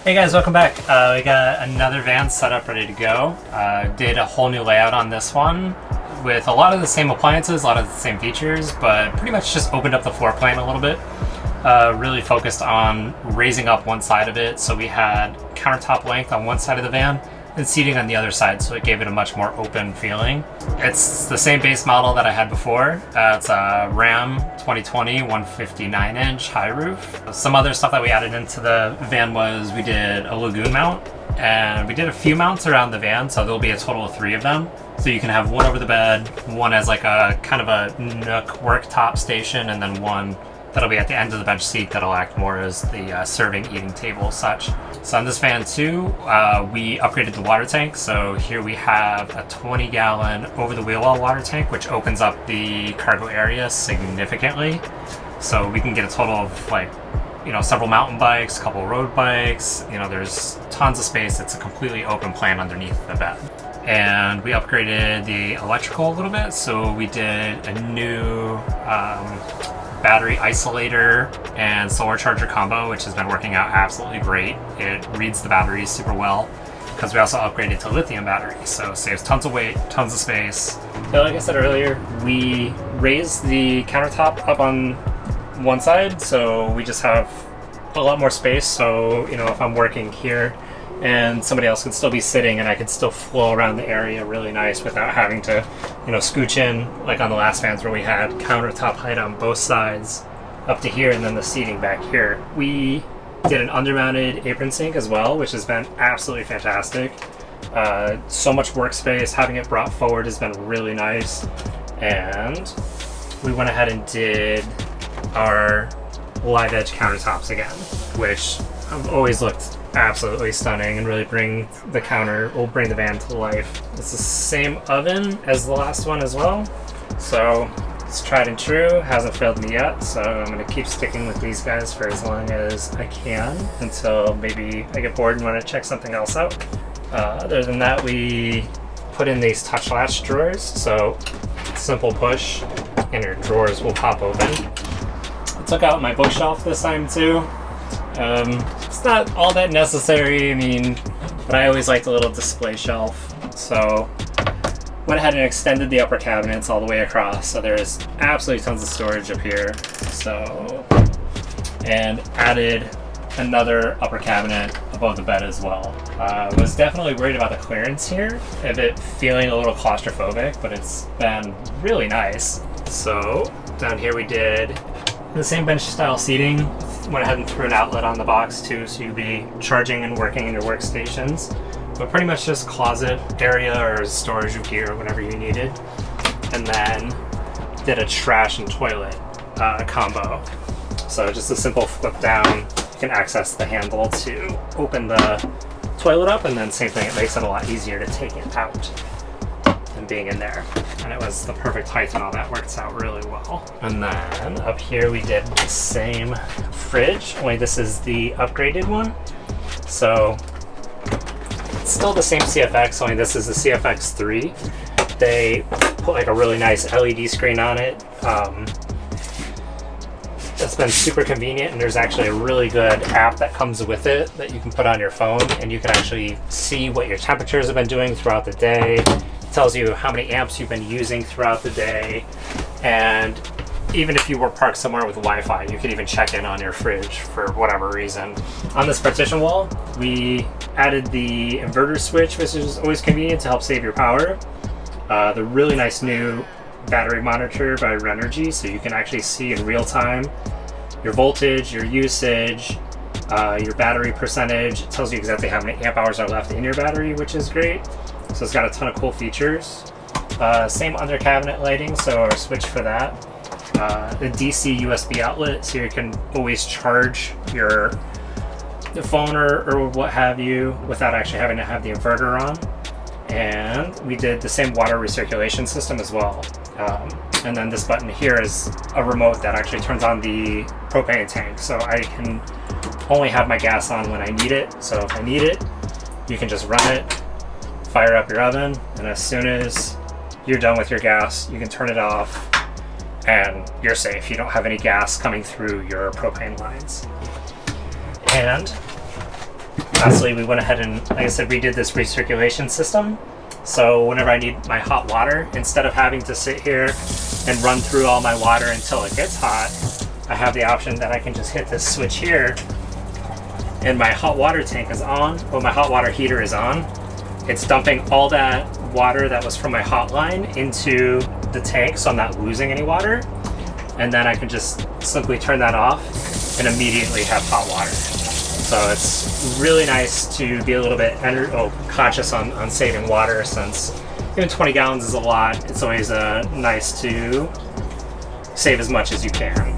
Hey guys, welcome back. We got another van set up ready to go. Did a whole new layout on this one with a lot of the same appliances, a lot of the same features, but pretty much just opened up the floor plan a little bit. Really focused on raising up one side of it, so we had countertop length on one side of the van and seating on the other side, so it gave it a much more open feeling. It's the same base model that I had before. It's a Ram 2020 159-inch high roof. Some other stuff that we added into the van was we did a lagoon mount, and we did a few mounts around the van, so there'll be a total of 3 of them. So you can have one over the bed, one as like a kind of a nook worktop station, and then one that'll be at the end of the bench seat that'll act more as the serving eating table such. So on this van too, we upgraded the water tank. So here we have a 20-gallon over-the-wheel well water tank, which opens up the cargo area significantly. So we can get a total of several mountain bikes, a couple road bikes. There's tons of space. It's a completely open plan underneath the bed. And we upgraded the electrical a little bit. So we did a new battery isolator and solar charger combo, which has been working out absolutely great. It reads the batteries super well because we also upgraded to lithium batteries, so it saves tons of weight, tons of space. So like I said earlier, we raised the countertop up on one side, so we just have a lot more space. So if I'm working here and somebody else could still be sitting and I could still flow around the area really nice without having to scooch in like on the last vans where we had countertop height on both sides up to here and then the seating back here. We did an undermounted apron sink as well, which has been absolutely fantastic. So much workspace. Having it brought forward has been really nice. And we went ahead and did our live edge countertops again, which have always looked absolutely stunning and really bring the van to life. It's the same oven as the last one as well, so it's tried and true, hasn't failed me yet, so I'm going to keep sticking with these guys for as long as I can until maybe I get bored and want to check something else out. Other than that, we put in these touch latch drawers, so simple push and your drawers will pop open. I took out my bookshelf this time too. It's not all that necessary, but I always liked a little display shelf. So went ahead and extended the upper cabinets all the way across, so there's absolutely tons of storage up here. And added another upper cabinet above the bed as well. Was definitely worried about the clearance here, a bit feeling a little claustrophobic, but it's been really nice. So down here we did the same bench style seating. Went ahead and threw an outlet on the box too, so you'd be charging and working in your workstations. But pretty much just closet area or storage of gear, whatever you needed. And then did a trash and toilet combo. So just a simple flip down. You can access the handle to open the toilet up, and then same thing, it makes it a lot easier to take it out than being in there. And it was the perfect height and all that works out really well. And then up here we did the same fridge, only this is the upgraded one. So it's still the same CFX, only this is the CFX 3. They put like a really nice LED screen on it. It's been super convenient, and there's actually a really good app that comes with it that you can put on your phone, and you can actually see what your temperatures have been doing throughout the day. Tells you how many amps you've been using throughout the day, and even if you were parked somewhere with Wi-Fi, you could even check in on your fridge for whatever reason. On this partition wall, we added the inverter switch, which is always convenient to help save your power. The really nice new battery monitor by Renergy, so you can actually see in real time your voltage, your usage, your battery percentage. It tells you exactly how many amp hours are left in your battery, which is great. So it's got a ton of cool features. Same under cabinet lighting, so our switch for that. The DC USB outlet, so you can always charge your phone or what have you without actually having to have the inverter on. And we did the same water recirculation system as well. And then this button here is a remote that actually turns on the propane tank, so I can only have my gas on when I need it. So if I need it, you can just run it, fire up your oven, and as soon as you're done with your gas, you can turn it off and you're safe. You don't have any gas coming through your propane lines. And lastly, we went ahead and, like I said, redid this recirculation system. So whenever I need my hot water, instead of having to sit here and run through all my water until it gets hot, I have the option that I can just hit this switch here and my hot water tank is on, well, my hot water heater is on. It's dumping all that water that was from my hot line into the tank, so I'm not losing any water. And then I can just simply turn that off and immediately have hot water. So it's really nice to be a little bit conscious on saving water, since even 20 gallons is a lot. It's always nice to save as much as you can.